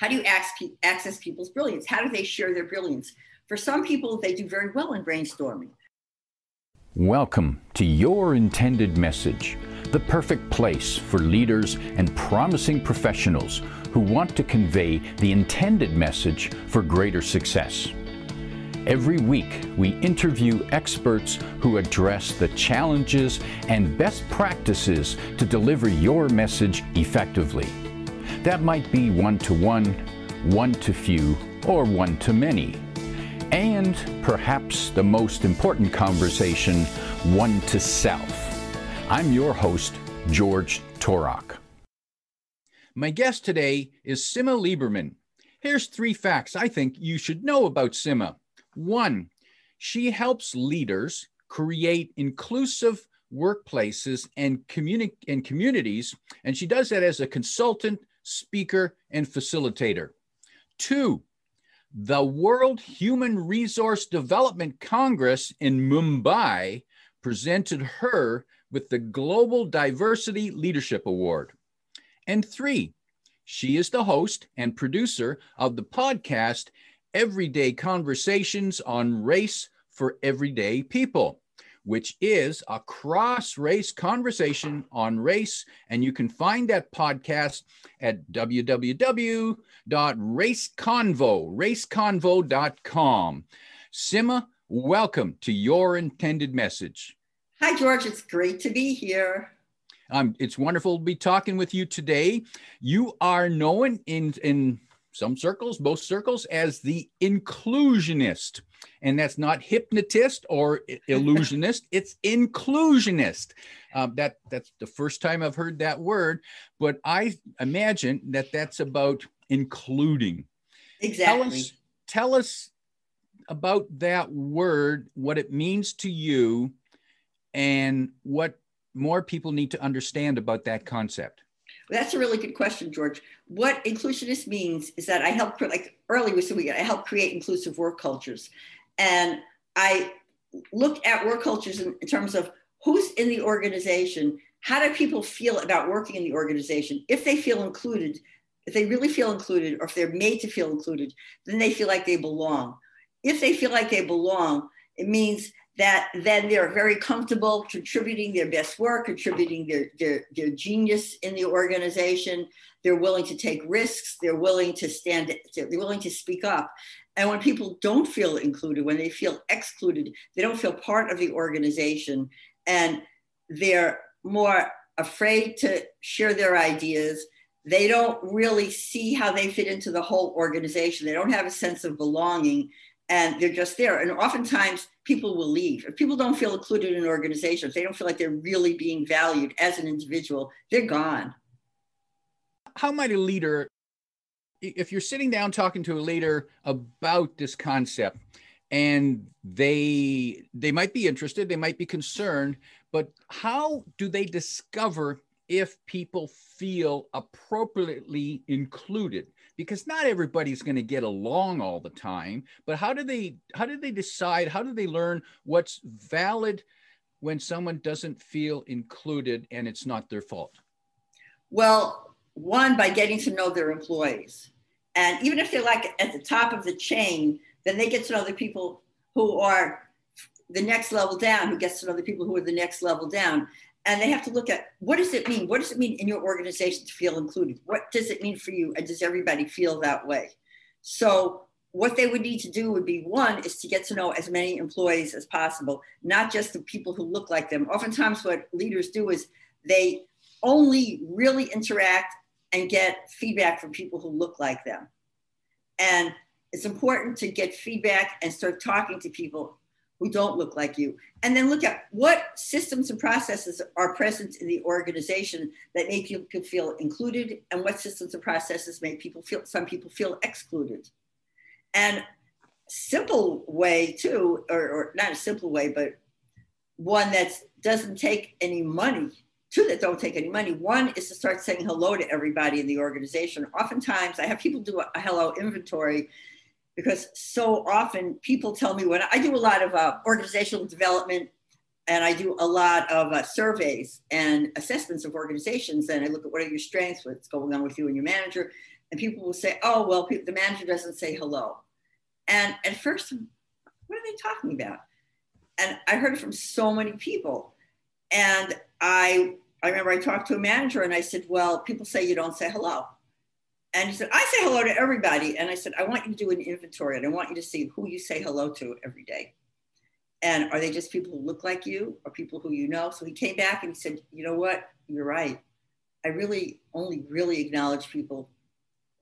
How do you access people's brilliance? How do they share their brilliance? For some people, they do very well in brainstorming. Welcome to Your Intended Message, the perfect place for leaders and promising professionals who want to convey the intended message for greater success. Every week, we interview experts who address the challenges and best practices to deliver your message effectively. That might be one-to-one, one-to-few, or one-to-many. And perhaps the most important conversation, one-to-self. I'm your host, George Torok. My guest today is Simma Lieberman. Here's 3 facts I think you should know about Simma. 1, she helps leaders create inclusive workplaces and communities, and she does that as a consultant, speaker, and facilitator. 2, the World Human Resource Development Congress in Mumbai presented her with the Global Diversity Leadership Award. And 3, she is the host and producer of the podcast Everyday Conversations on Race for Everyday People, which is a cross-race conversation on race. And you can find that podcast at raceconvo.com. Simma, welcome to Your Intended Message. Hi, George. It's great to be here. It's wonderful to be talking with you today. You are known in some circles, most circles, as the inclusionist. And that's not hypnotist or illusionist, it's inclusionist. That's the first time I've heard that word, but I imagine that that's about including. Exactly. Tell us about that word, what it means to you, and what more people need to understand about that concept. Well, that's a really good question, George. What inclusionist means is that I help, like earlier we said, I help create inclusive work cultures. And I look at work cultures in terms of who's in the organization, how do people feel about working in the organization? If they feel included, if they really feel included, or if they're made to feel included, then they feel like they belong. If they feel like they belong, it means that then they're very comfortable contributing their best work, contributing their genius in the organization. They're willing to take risks. They're willing to they're willing to speak up. And when people don't feel included, when they feel excluded, they don't feel part of the organization, and they're more afraid to share their ideas. They don't really see how they fit into the whole organization. They don't have a sense of belonging, and they're just there. And oftentimes people will leave. If people don't feel included in an organization, if they don't feel like they're really being valued as an individual, they're gone. How might a leader, if you're sitting down talking to a leader about this concept, and they might be interested, they might be concerned, but how do they discover if people feel appropriately included? Because not everybody's going to get along all the time, but how do they decide, how do they learn what's valid when someone doesn't feel included and it's not their fault? Well, one, by getting to know their employees. And even if they're like at the top of the chain, then they get to know the people who are the next level down, who gets to know the people who are the next level down. And they have to look at, what does it mean? What does it mean in your organization to feel included? What does it mean for you? And does everybody feel that way? So what they would need to do would be, one, is to get to know as many employees as possible, not just the people who look like them. Oftentimes what leaders do is they only really interact and get feedback from people who look like them. And it's important to get feedback and start talking to people who don't look like you. And then look at what systems and processes are present in the organization that make people feel included, and what systems and processes make some people feel excluded. And simple way too, or not a simple way, but one that doesn't take any money, 2 that don't take any money. 1 is to start saying hello to everybody in the organization. Oftentimes I have people do a hello inventory, because so often people tell me, when I do a lot of organizational development, and I do a lot of surveys and assessments of organizations, and I look at what are your strengths, what's going on with you and your manager. And people will say, oh, well, the manager doesn't say hello. And at first, what are they talking about? And I heard it from so many people. And I remember I talked to a manager and I said, well, people say you don't say hello. And he said, I say hello to everybody. And I said, I want you to do an inventory and I want you to see who you say hello to every day. And are they just people who look like you or people who you know? So he came back and he said, you know what? You're right. I really only really acknowledge people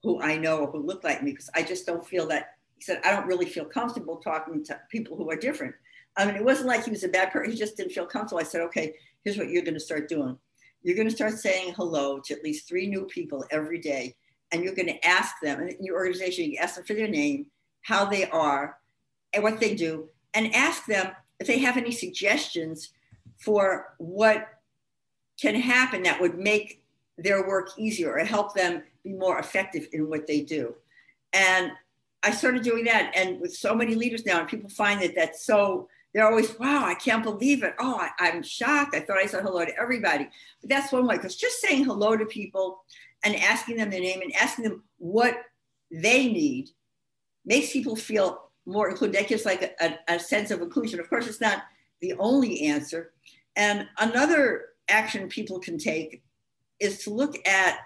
who I know or who look like me because I just don't feel that. He said, I don't really feel comfortable talking to people who are different. I mean, it wasn't like he was a bad person. He just didn't feel comfortable. I said, okay, here's what you're going to start doing. You're going to start saying hello to at least 3 new people every day. And you're going to ask them, in your organization, you ask them for their name, how they are, and what they do, and ask them if they have any suggestions for what can happen that would make their work easier or help them be more effective in what they do. And I started doing that. And with so many leaders now, and people find that that's so, they're always, wow, I can't believe it. Oh, I'm shocked. I thought I said hello to everybody. But that's one way, because just saying hello to people and asking them their name and asking them what they need makes people feel more included. That gives like a sense of inclusion. Of course, it's not the only answer. And another action people can take is to look at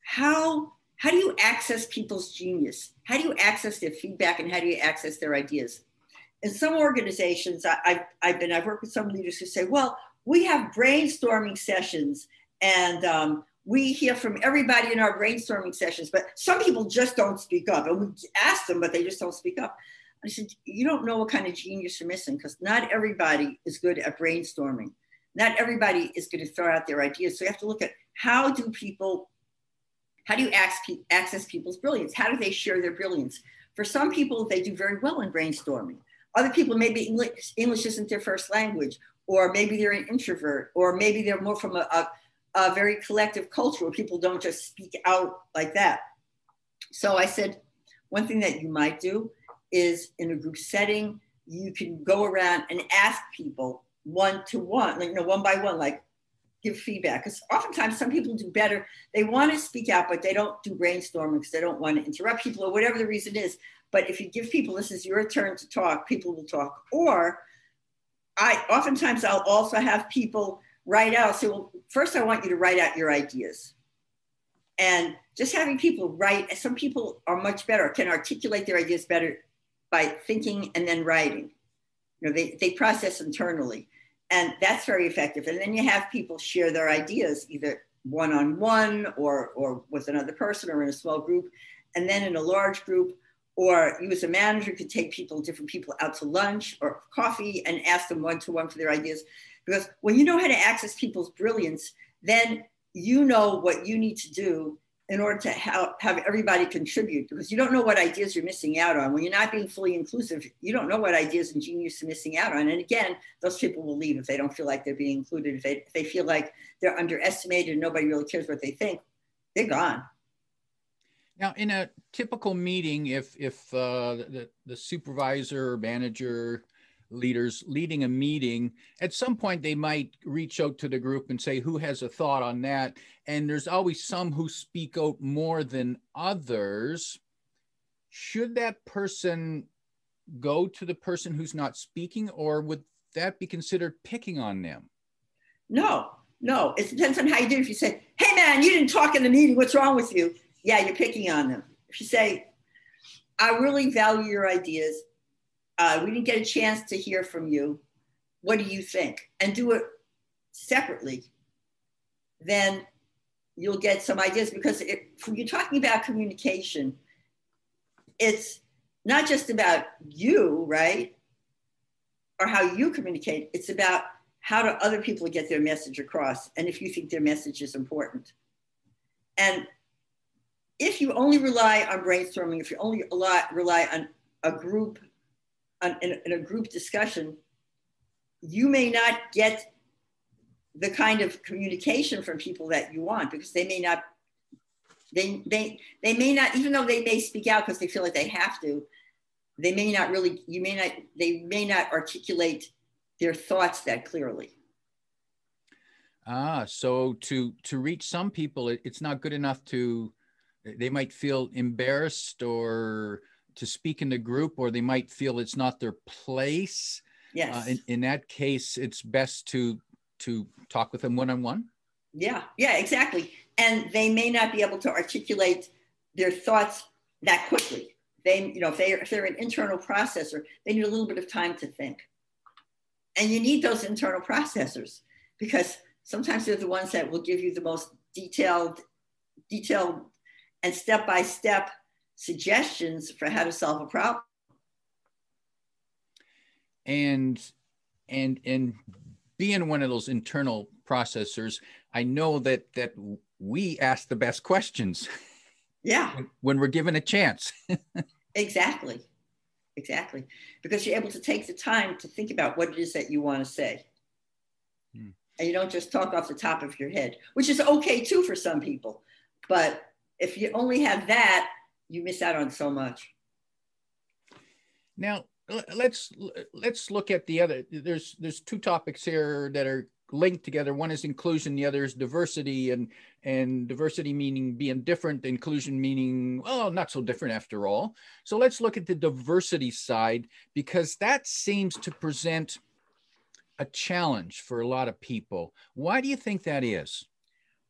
how do you access people's genius? How do you access their feedback and how do you access their ideas? In some organizations, I've worked with some leaders who say, well, we have brainstorming sessions and we hear from everybody in our brainstorming sessions, but some people just don't speak up. And we ask them, but they just don't speak up. I said, you don't know what kind of genius you're missing because not everybody is good at brainstorming. Not everybody is going to throw out their ideas. So you have to look at how do you access people's brilliance? How do they share their brilliance? For some people, they do very well in brainstorming. Other people, maybe English isn't their first language, or maybe they're an introvert, or maybe they're more from a very collective culture where people don't just speak out like that. So I said, one thing that you might do is in a group setting, you can go around and ask people one-to-one, like, one by one, like give feedback. Because oftentimes some people do better. They want to speak out, but they don't do brainstorming because they don't want to interrupt people or whatever the reason is. But if you give people, this is your turn to talk, people will talk. Or oftentimes I'll also have people write out. So well, first I want you to write out your ideas. And just having people write, some people are much better, can articulate their ideas better by thinking and then writing. They process internally. And that's very effective. And then you have people share their ideas, either one-on-one or with another person or in a small group. And then in a large group, or you as a manager could take different people out to lunch or coffee and ask them one-to-one for their ideas. Because when you know how to access people's brilliance, then you know what you need to do in order to have everybody contribute, because you don't know what ideas you're missing out on. When you're not being fully inclusive, you don't know what ideas and genius you're missing out on. And again, those people will leave if they don't feel like they're being included. If they feel like they're underestimated and nobody really cares what they think, they're gone. Now, in a typical meeting, if the supervisor or manager leaders leading a meeting, at some point they might reach out to the group and say, who has a thought on that? And there's always some who speak out more than others. Should that person go to the person who's not speaking, or would that be considered picking on them? No, it depends on how you do it. If you say, hey man, you didn't talk in the meeting, what's wrong with you? Yeah, you're picking on them. If you say, I really value your ideas, we didn't get a chance to hear from you, what do you think? And do it separately, then you'll get some ideas. Because when you're talking about communication, it's not just about you, right? Or how you communicate, it's about how do other people get their message across, and if you think their message is important. And if you only rely on brainstorming, if you only rely on a group, in a group discussion, you may not get the kind of communication from people that you want, because they may not, even though they may speak out because they feel like they have to, they may not articulate their thoughts that clearly. So to reach some people, it's not good enough to they might feel embarrassed or to speak in the group, or they might feel it's not their place. Yes. In that case, it's best to talk with them one-on-one. Yeah, exactly. And they may not be able to articulate their thoughts that quickly. They, if they're an internal processor, they need a little bit of time to think. And you need those internal processors because sometimes they're the ones that will give you the most detailed and step-by-step suggestions for how to solve a problem. And being one of those internal processors, I know that we ask the best questions. Yeah. When we're given a chance. Exactly. Because you're able to take the time to think about what it is that you want to say. And you don't just talk off the top of your head, which is okay too for some people. But if you only have that, you miss out on so much. Now, let's look at the other. There's two topics here that are linked together. One is inclusion, the other is diversity, and diversity meaning being different, inclusion meaning, well, not so different after all. So let's look at the diversity side, because that seems to present a challenge for a lot of people. Why do you think that is?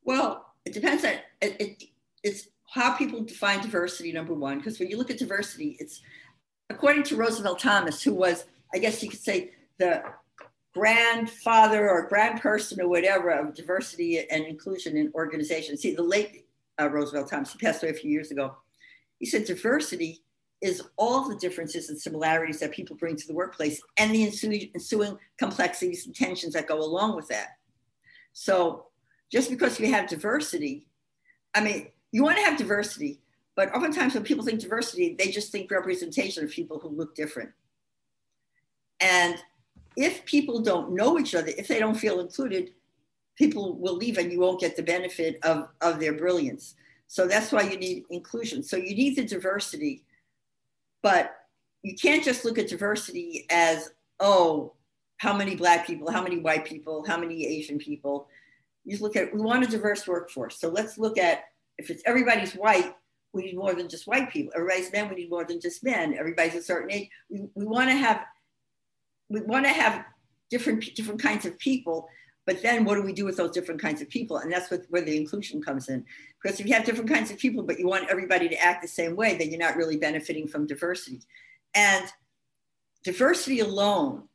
Well, it depends on it's how people define diversity, number one, because when you look at diversity, it's according to Roosevelt Thomas, who was, I guess you could say, the grandfather or grandperson or whatever of diversity and inclusion in organizations. See, the late Roosevelt Thomas, he passed away a few years ago. He said diversity is all the differences and similarities that people bring to the workplace and the ensuing complexities and tensions that go along with that. So just because you have diversity, I mean, you want to have diversity, but oftentimes when people think diversity, they just think representation of people who look different. And if people don't know each other, if they don't feel included, people will leave and you won't get the benefit of their brilliance. So that's why you need inclusion. So you need the diversity, but you can't just look at diversity as, oh, how many Black people, how many white people, how many Asian people. You look at, we want a diverse workforce. So let's look at, if it's everybody's white, we need more than just white people. Everybody's men, we need more than just men. Everybody's a certain age. We want to have different kinds of people, but then what do we do with those different kinds of people? And that's where the inclusion comes in. Because if you have different kinds of people, but you want everybody to act the same way, then you're not really benefiting from diversity. And diversity alone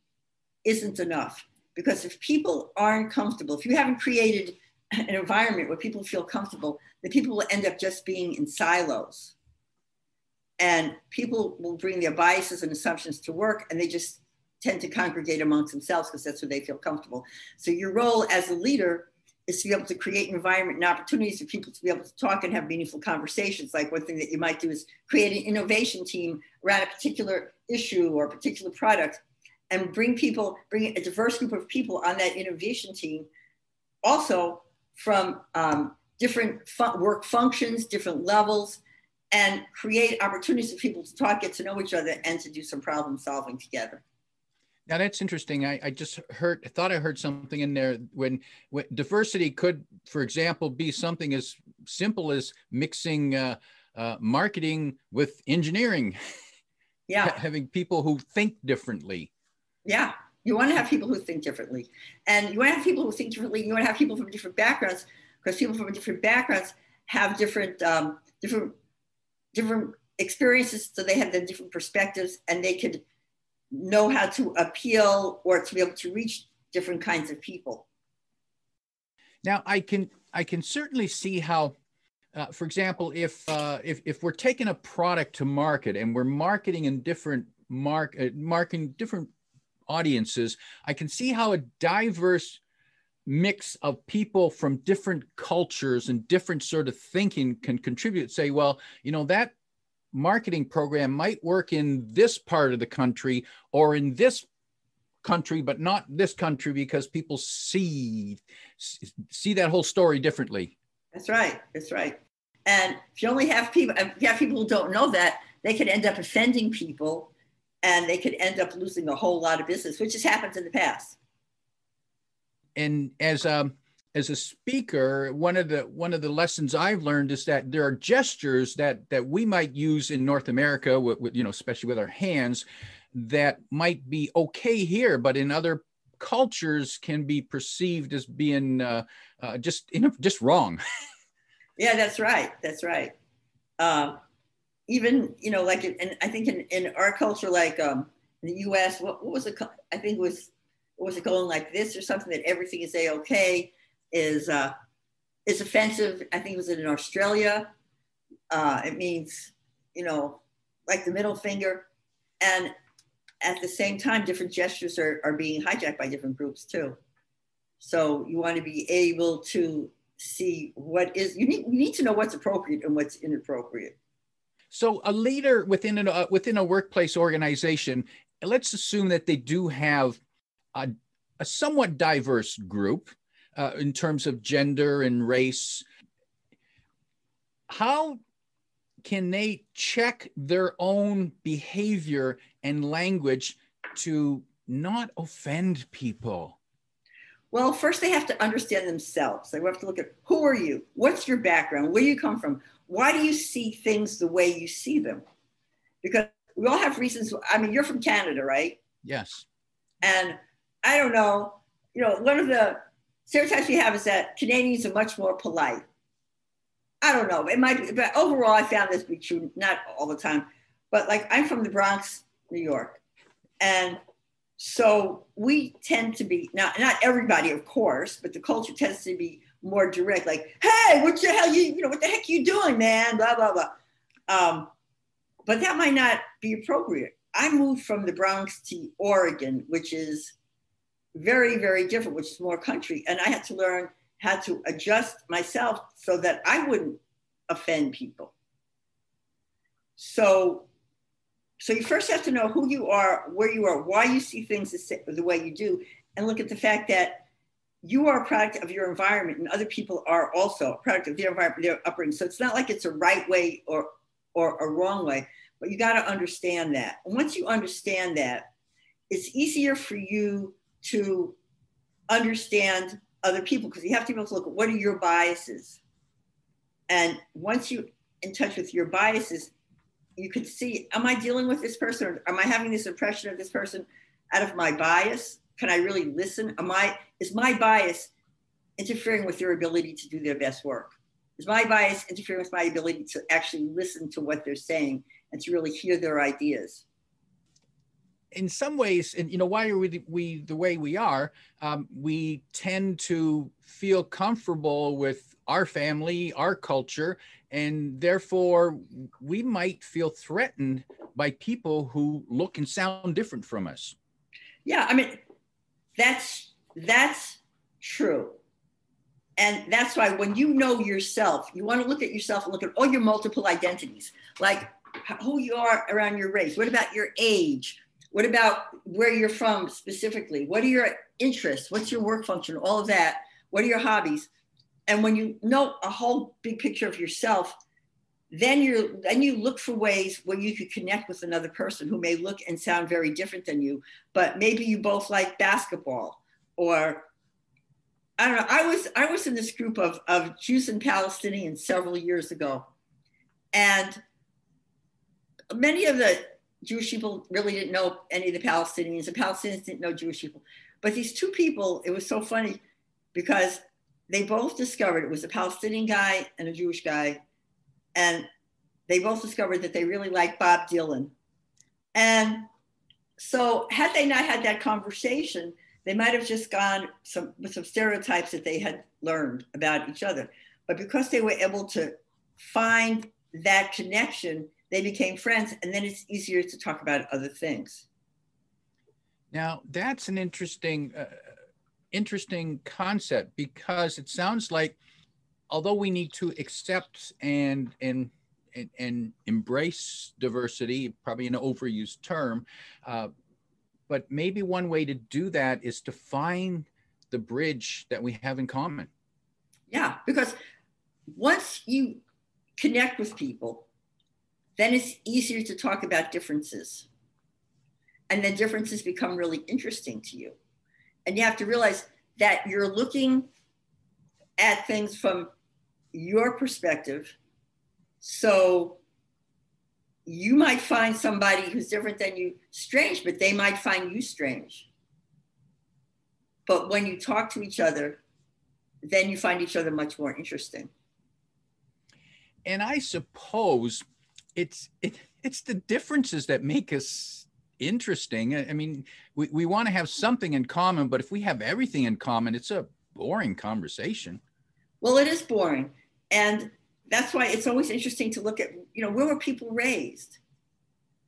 isn't enough, because if people aren't comfortable, if you haven't created an environment where people feel comfortable, then people will end up just being in silos. And people will bring their biases and assumptions to work, and they just tend to congregate amongst themselves because that's where they feel comfortable. So your role as a leader is to be able to create an environment and opportunities for people to be able to talk and have meaningful conversations. Like one thing that you might do is create an innovation team around a particular issue or a particular product, and bring a diverse group of people on that innovation team, also from different work functions, different levels, and create opportunities for people to talk, get to know each other, and to do some problem solving together. Now that's interesting. I thought I heard something in there when diversity could, for example, be something as simple as mixing marketing with engineering. Yeah. Having people who think differently. Yeah. You want to have people who think differently. And you want to have people who think differently. You want to have people from different backgrounds, because people from different backgrounds have different experiences. So they have the different perspectives, and they could know how to appeal or to be able to reach different kinds of people. Now, I can certainly see how, for example, if we're taking a product to market and we're marketing in marketing different audiences, I can see how a diverse mix of people from different cultures and different sort of thinking can contribute. Say, well, that marketing program might work in this part of the country or in this country, but not this country, because people see that whole story differently. That's right. And if you only have people, who don't know that, they could end up offending people, and they could end up losing a whole lot of business, which has happened in the past. And as as a speaker, one of the lessons I've learned is that there are gestures that we might use in North America, with especially with our hands, that might be okay here, but in other cultures can be perceived as being just wrong. Yeah, that's right. That's right. Even like I think in our culture, like in the U.S., what was it? I think was it going like this or something, that everything is okay is offensive. I think it was in Australia. It means like the middle finger, and at the same time, different gestures are being hijacked by different groups too. So you want to be able to see what is, you need to know what's appropriate and what's inappropriate. So a leader within a workplace organization, let's assume that they do have a somewhat diverse group in terms of gender and race. How can they check their own behavior and language to not offend people? Well, first they have to understand themselves. They have to look at, who are you? What's your background? Where do you come from? Why do you see things the way you see them? Because we all have reasons. I mean, you're from Canada, right? Yes. And I don't know, one of the stereotypes we have is that Canadians are much more polite. I don't know. It might be, but overall, I found this to be true, not all the time. But like, I'm from the Bronx, New York. And so we tend to be, not everybody, of course, but the culture tends to be more direct, like, hey, what the hell what the heck you doing, man? Blah, blah, blah. But that might not be appropriate. I moved from the Bronx to Oregon, which is very, very different, which is more country. And I had to learn how to adjust myself so that I wouldn't offend people. So you first have to know who you are, where you are, why you see things the way you do, and look at the fact that you are a product of your environment, and other people are also a product of their environment, their upbringing. So it's not like it's a right way or a wrong way, but you got to understand that. And once you understand that, it's easier for you to understand other people, because you have to be able to look at what are your biases. And once you're in touch with your biases, you could see, am I dealing with this person, or am I having this impression of this person out of my bias? Can I really listen? Is my bias interfering with their ability to do their best work? Is my bias interfering with my ability to actually listen to what they're saying and to really hear their ideas? In some ways, and why are we the way we are? We tend to feel comfortable with our family, our culture, and therefore we might feel threatened by people who look and sound different from us. Yeah, I mean, that's true. And that's why when you know yourself, you want to look at yourself and look at all your multiple identities, like who you are around your race. What about your age? What about where you're from specifically? What are your interests? What's your work function? All of that. What are your hobbies? And when you know a whole big picture of yourself, then you look for ways where you could connect with another person who may look and sound very different than you, but maybe you both like basketball, or I don't know. I was in this group of Jews and Palestinians several years ago, and many of the Jewish people really didn't know any of the Palestinians, and Palestinians didn't know Jewish people. But these two people, it was so funny because they both discovered, it was a Palestinian guy and a Jewish guy, and they both discovered that they really liked Bob Dylan. And so had they not had that conversation, they might have just gone with some stereotypes that they had learned about each other. But because they were able to find that connection, they became friends, and then it's easier to talk about other things. Now, that's an interesting concept, because it sounds like, although we need to accept and embrace diversity, probably an overused term, but maybe one way to do that is to find the bridge that we have in common. Yeah, because once you connect with people, then it's easier to talk about differences. And then differences become really interesting to you. And you have to realize that you're looking at things from your perspective. So you might find somebody who's different than you strange, but they might find you strange. But when you talk to each other, then you find each other much more interesting. And I suppose it's the differences that make us interesting. I mean, we want to have something in common, but if we have everything in common, it's a boring conversation. Well, it is boring. And that's why it's always interesting to look at, where were people raised?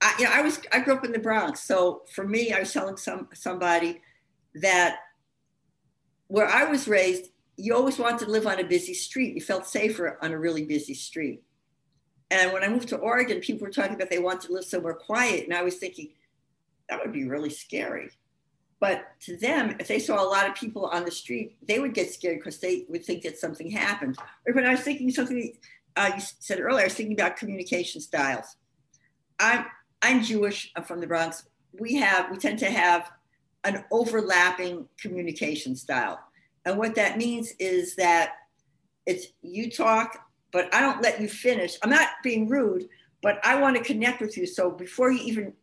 I grew up in the Bronx. So for me, I was telling somebody that where I was raised, you always wanted to live on a busy street. You felt safer on a really busy street. And when I moved to Oregon, people were talking about they wanted to live somewhere quiet. And I was thinking, that would be really scary. But to them, if they saw a lot of people on the street, they would get scared because they would think that something happened. Or when I was thinking something you said earlier, I was thinking about communication styles. I'm Jewish. I'm from the Bronx. We tend to have an overlapping communication style. And what that means is that it's you talk, but I don't let you finish. I'm not being rude, but I want to connect with you. So before you even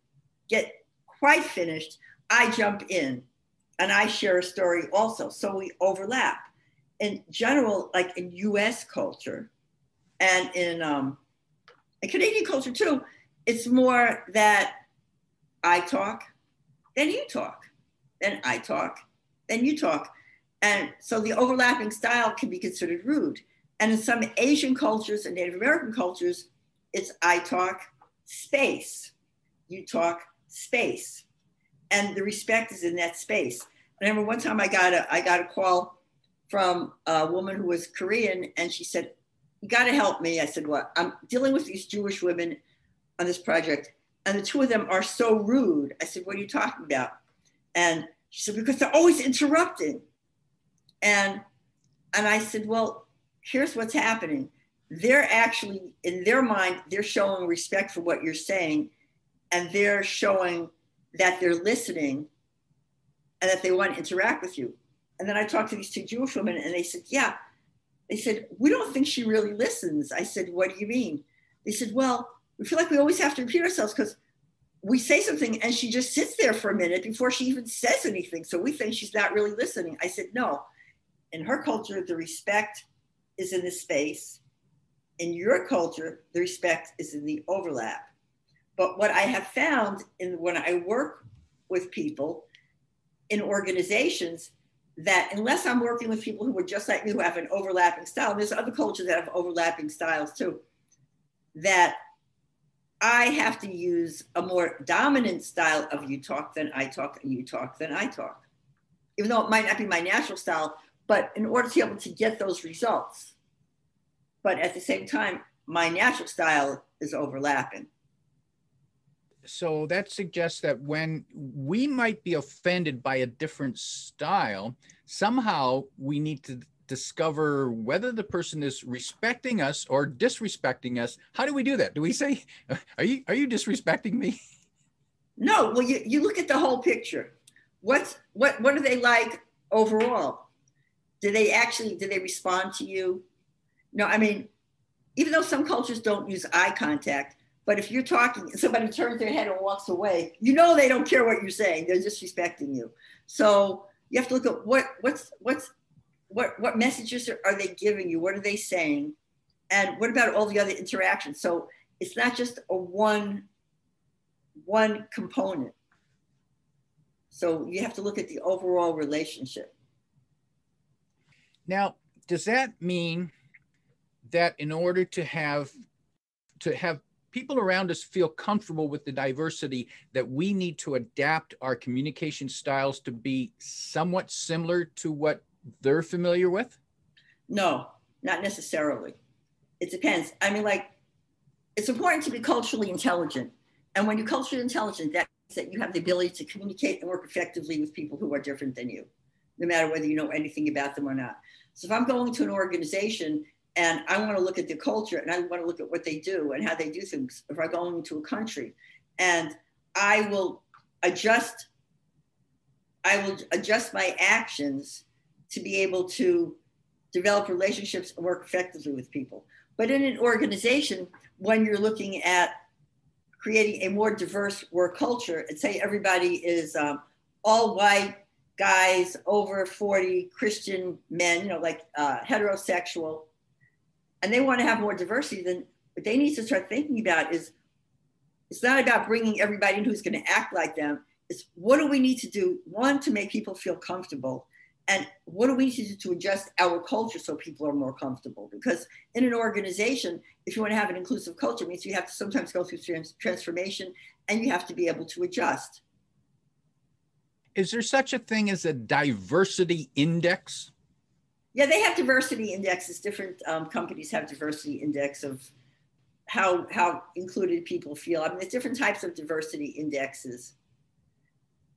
get quite finished, I jump in and I share a story also. So we overlap. In general, like in US culture and in Canadian culture too, it's more that I talk, then you talk, then I talk, then you talk. And so the overlapping style can be considered rude. And in some Asian cultures and Native American cultures, it's I talk, space. You talk, space. And the respect is in that space. I remember one time I got a call from a woman who was Korean, and she said, "You got to help me." I said, "What?" "I'm dealing with these Jewish women on this project, and the two of them are so rude." I said, "What are you talking about?" And she said, "Because they're always interrupting." And I said, "Well, here's what's happening. They're actually, in their mind, they're showing respect for what you're saying, and they're showing that they're listening and that they want to interact with you." And then I talked to these two Jewish women and they said, "Yeah." They said, "We don't think she really listens." I said, "What do you mean?" They said, "Well, we feel like we always have to repeat ourselves because we say something and she just sits there for a minute before she even says anything. So we think she's not really listening." I said, "No. In her culture, the respect is in the space. In your culture, the respect is in the overlap." But what I have found when I work with people in organizations, that unless I'm working with people who are just like me, who have an overlapping style, and there's other cultures that have overlapping styles too, that I have to use a more dominant style of you talk, then I talk, and you talk, then I talk. Even though it might not be my natural style, but in order to be able to get those results. But at the same time, my natural style is overlapping. So that suggests that when we might be offended by a different style, somehow we need to discover whether the person is respecting us or disrespecting us. How do we do that? Do we say, are you disrespecting me? No, well, you look at the whole picture. What are they like overall? Did they respond to you? No, I mean, even though some cultures don't use eye contact, but if you're talking and somebody turns their head and walks away, they don't care what you're saying. They're disrespecting you. So you have to look at what messages are they giving you? What are they saying? And what about all the other interactions? So it's not just a one component. So you have to look at the overall relationship. Now, does that mean that in order to have people around us feel comfortable with the diversity, that we need to adapt our communication styles to be somewhat similar to what they're familiar with? No, not necessarily. It depends. I mean, it's important to be culturally intelligent. And when you're culturally intelligent, that means that you have the ability to communicate and work effectively with people who are different than you, no matter whether you know anything about them or not. So if I'm going to an organization and I want to look at the culture and I want to look at what they do and how they do things, if I'm going to a country, and I will adjust my actions to be able to develop relationships and work effectively with people. But in an organization, when you're looking at creating a more diverse work culture, and say everybody is all white guys over 40, Christian men, you know, like heterosexual, and they want to have more diversity, then what they need to start thinking about is, it's not about bringing everybody in who's going to act like them. It's what do we need to do, one, to make people feel comfortable, and what do we need to do to adjust our culture so people are more comfortable? Because in an organization, if you want to have an inclusive culture, it means you have to sometimes go through transformation, and you have to be able to adjust. Is there such a thing as a diversity index? Yeah, they have diversity indexes. Different companies have diversity index of how included people feel. I mean, there's different types of diversity indexes.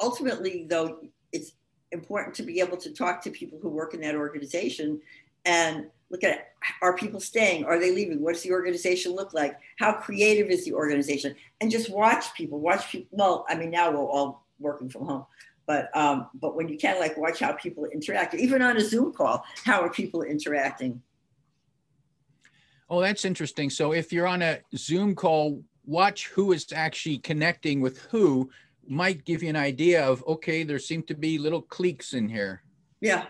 Ultimately, though, it's important to be able to talk to people who work in that organization and look at, are people staying? Are they leaving? What does the organization look like? How creative is the organization? And just watch people. Well, I mean, now we're all working from home. But when you can, like, watch how people interact, even on a Zoom call, how are people interacting? Oh, that's interesting. So if you're on a Zoom call, watch who is actually connecting with who, might give you an idea of, okay, there seem to be little cliques in here. Yeah.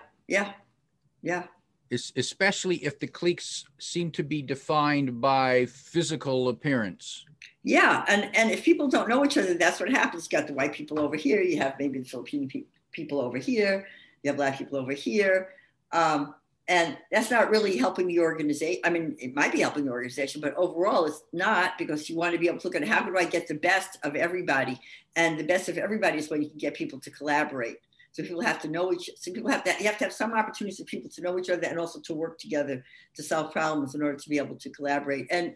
Especially if the cliques seem to be defined by physical appearance. Yeah, and if people don't know each other, that's what happens. You got the white people over here, you have maybe the Filipino people over here, you have Black people over here, and that's not really helping the organization. I mean, it might be helping the organization, but overall it's not, because you want to be able to look at how do I get the best of everybody, and the best of everybody is when you can get people to collaborate. So people have to know you have to have some opportunities for people to know each other and also to work together to solve problems in order to be able to collaborate. And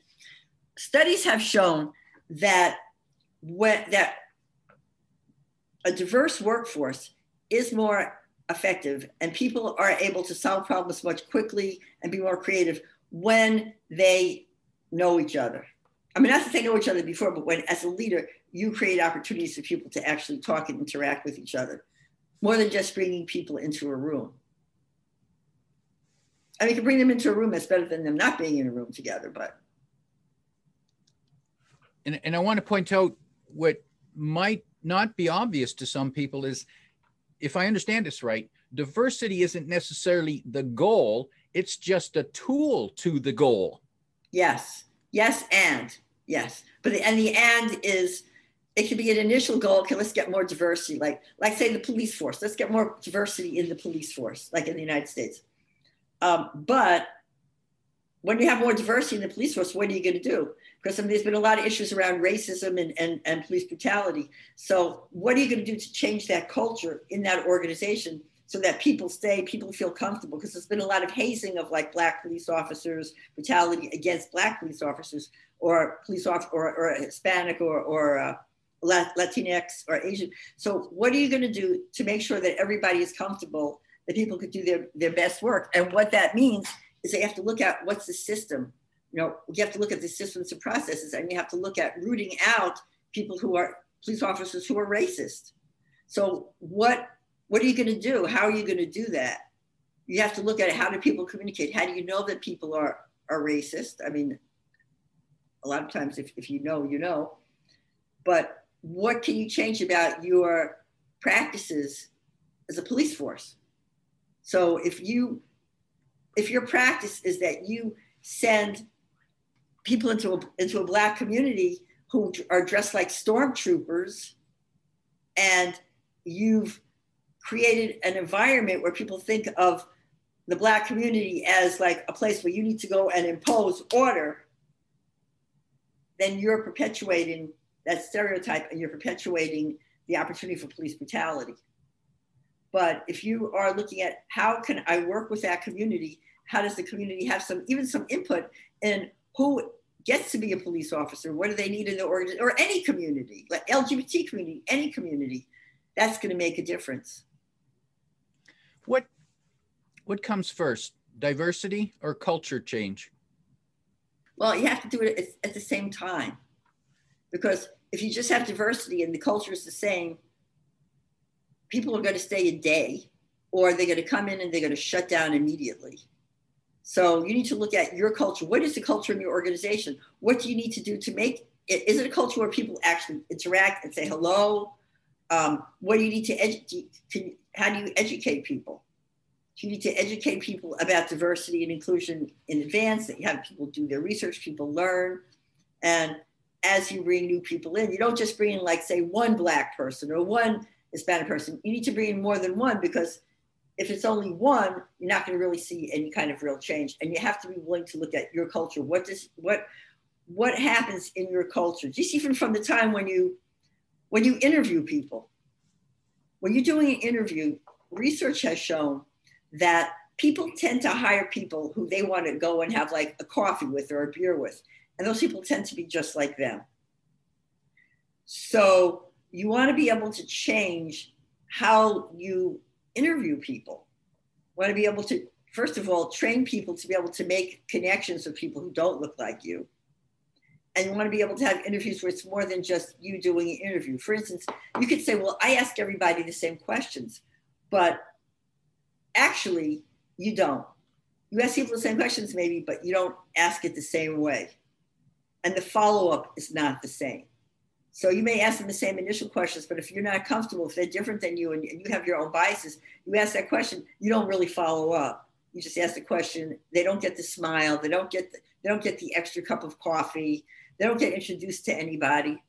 studies have shown that that a diverse workforce is more effective, and people are able to solve problems much quickly and be more creative when they know each other. I mean, not that they know each other before, but when, as a leader, you create opportunities for people to actually talk and interact with each other, more than just bringing people into a room. I mean, you can bring them into a room, that's better than them not being in a room together, but. And I want to point out what might not be obvious to some people is, if I understand this right, diversity isn't necessarily the goal, it's just a tool to the goal. Yes, and yes. But the and is, it could be an initial goal. Okay, let's get more diversity. Like say the police force, let's get more diversity in the police force, like in the United States. But when you have more diversity in the police force, what are you going to do? Because there's been a lot of issues around racism and police brutality. So what are you going to do to change that culture in that organization so that people stay, people feel comfortable? Because there's been a lot of hazing of like Black police officers, brutality against Black police officers, or or Hispanic or Latinx or Asian. So what are you going to do to make sure that everybody is comfortable, that people could do their best work? And what that means is they have to look at what's the system. You know, you have to look at the systems and processes, and you have to look at rooting out people who are police officers who are racist. So what are you going to do? How are you going to do that? You have to look at it. How do people communicate? How do you know that people are racist? I mean, a lot of times if you know, you know. But what can you change about your practices as a police force? So if your practice is that you send people into a Black community who are dressed like stormtroopers, and you've created an environment where people think of the Black community as like a place where you need to go and impose order, then you're perpetuating that stereotype, and you're perpetuating the opportunity for police brutality. But if you are looking at how can I work with that community, how does the community have even some input in who gets to be a police officer? What do they need in the organization, or any community, like LGBT community, any community? That's going to make a difference. What comes first, diversity or culture change? Well, you have to do it at the same time, because if you just have diversity and the culture is the same, people are going to stay a day, or they're going to come in and they're going to shut down immediately. So you need to look at your culture. What is the culture in your organization? What do you need to do to make it? Is it a culture where people actually interact and say hello? What do you need to educate? How do you educate people? You need to educate people about diversity and inclusion in advance, that you have people do their research, people learn. And as you bring new people in, you don't just bring in, like, say, one Black person or one Hispanic person. You need to bring in more than one, because if it's only one, you're not going to really see any kind of real change. And you have to be willing to look at your culture. What happens in your culture? Just even from the time when you interview people. When you're doing an interview, research has shown that people tend to hire people who they want to go and have like a coffee with or a beer with. And those people tend to be just like them. So you want to be able to change how you interview people. You want to be able to, first of all, train people to be able to make connections with people who don't look like you. And you want to be able to have interviews where it's more than just you doing an interview. For instance, you could say, well, I ask everybody the same questions, but actually you don't. You ask people the same questions maybe, but you don't ask it the same way. And the follow-up is not the same. So you may ask them the same initial questions, but if you're not comfortable, if they're different than you and you have your own biases, you ask that question, you don't really follow up. You just ask the question, they don't get the smile, they don't get the extra cup of coffee, they don't get introduced to anybody.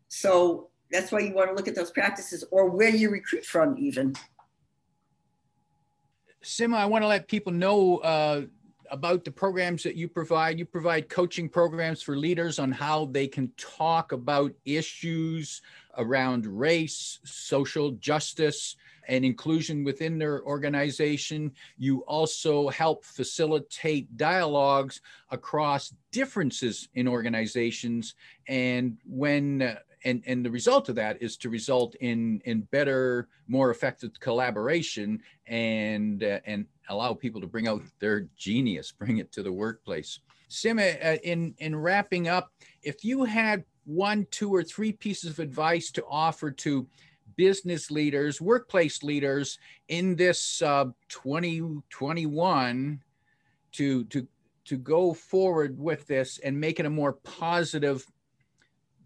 So that's why you want to look at those practices, or where you recruit from even. Simma, I want to let people know about the programs that you provide. You provide coaching programs for leaders on how they can talk about issues around race, social justice, and inclusion within their organization. You also help facilitate dialogues across differences in organizations, and when and the result of that is to result in better, more effective collaboration and allow people to bring out their genius, bring it to the workplace. Simma, in wrapping up, if you had 1, 2, or 3 pieces of advice to offer to business leaders, workplace leaders in this 2021 to go forward with this and make it a more positive,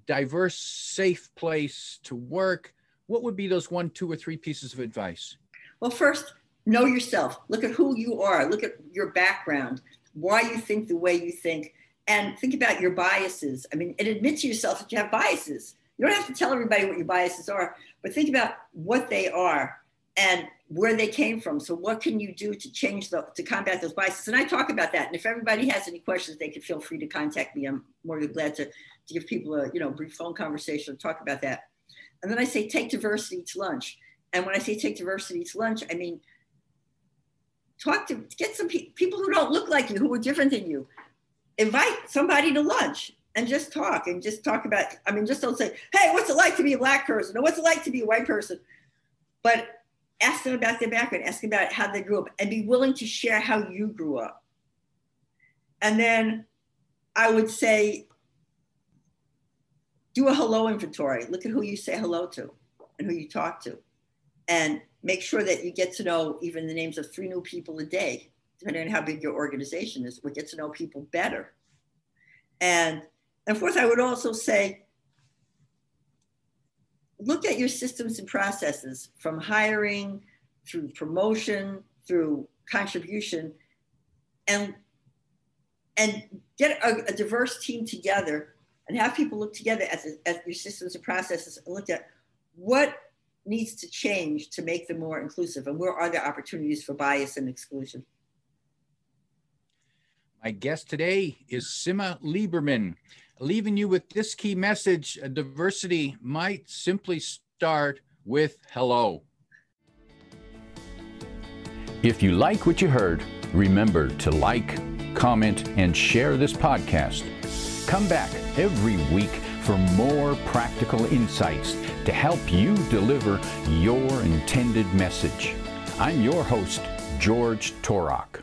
diverse, safe place to work, what would be those 1, 2, or 3 pieces of advice? Well, first, know yourself. Look at who you are. Look at your background, why you think the way you think, and think about your biases. I mean, and admit to yourself that you have biases. You don't have to tell everybody what your biases are, but think about what they are and where they came from. So what can you do to to combat those biases? And I talk about that. And if everybody has any questions, they can feel free to contact me. I'm more than glad to give people a brief phone conversation and talk about that. And then I say, take diversity to lunch. And when I say take diversity to lunch, I mean, get some people who don't look like you, who are different than you. Invite somebody to lunch and just talk about, I mean, just don't say, hey, what's it like to be a Black person? Or what's it like to be a white person? But ask them about their background, ask them about how they grew up, and be willing to share how you grew up. And then I would say, do a hello inventory. Look at who you say hello to and who you talk to. And make sure that you get to know even the names of 3 new people a day, depending on how big your organization is. We'll get to know people better. And of course, I would also say, look at your systems and processes, from hiring through promotion, through contribution, and get a diverse team together and have people look together at your systems and processes and look at what needs to change to make them more inclusive, and where are there opportunities for bias and exclusion. My guest today is Simma Lieberman, leaving you with this key message: diversity might simply start with hello. If you like what you heard, remember to like, comment, and share this podcast. Come back every week for more practical insights to help you deliver your intended message. I'm your host, George Torok.